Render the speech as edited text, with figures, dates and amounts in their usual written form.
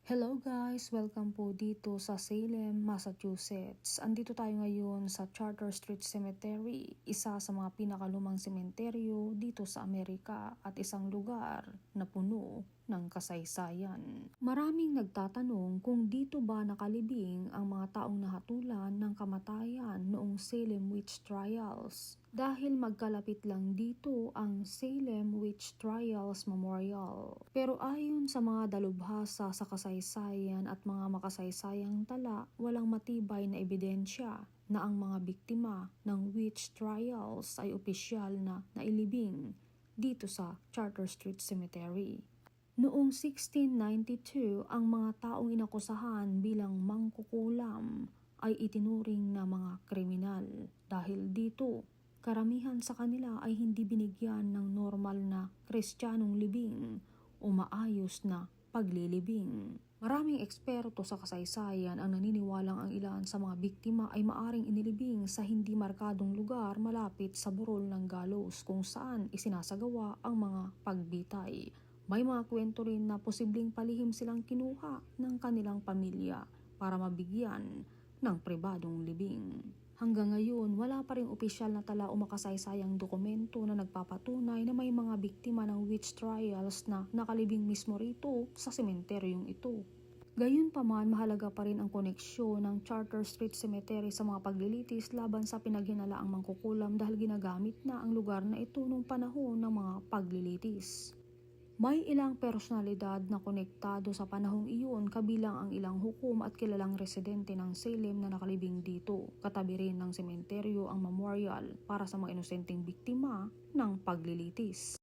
Hello guys! Welcome po dito sa Salem, Massachusetts. Andito tayo ngayon sa Charter Street Cemetery, isa sa mga pinakalumang sementeryo dito sa Amerika at isang lugar na puno ng kasaysayan. Maraming nagtatanong kung dito ba nakalibing ang mga taong nahatulan ng kamatayan noong Salem Witch Trials. Dahil magkalapit lang dito ang Salem Witch Trials Memorial. Pero ayon sa mga dalubhasa sa kasaysayan at mga makasaysayang tala, walang matibay na ebidensya na ang mga biktima ng witch trials ay opisyal na nailibing dito sa Charter Street Cemetery. Noong 1692, ang mga taong inakusahan bilang mangkukulam ay itinuring na mga kriminal. Dahil dito, karamihan sa kanila ay hindi binigyan ng normal na Kristiyanong libing o maayos na paglilibing. Maraming eksperto sa kasaysayan ang naniniwalang ang ilan sa mga biktima ay maaring inilibing sa hindi markadong lugar malapit sa burol ng gallows kung saan isinasagawa ang mga pagbitay. May mga kwento rin na posibleng palihim silang kinuha ng kanilang pamilya para mabigyan ng pribadong libing. Hanggang ngayon, wala pa ring opisyal na tala o makasaysayang dokumento na nagpapatunay na may mga biktima ng witch trials na nakalibing mismo rito sa sementeryong ito. Gayunpaman, mahalaga pa rin ang koneksyon ng Charter Street Cemetery sa mga paglilitis laban sa pinaghinalaang mangkukulam dahil ginagamit na ang lugar na ito noong panahon ng mga paglilitis. May ilang personalidad na konektado sa panahong iyon kabilang ang ilang hukom at kilalang residente ng Salem na nakalibing dito. Katabi rin ng sementeryo ang memorial para sa mga inosenteng biktima ng paglilitis.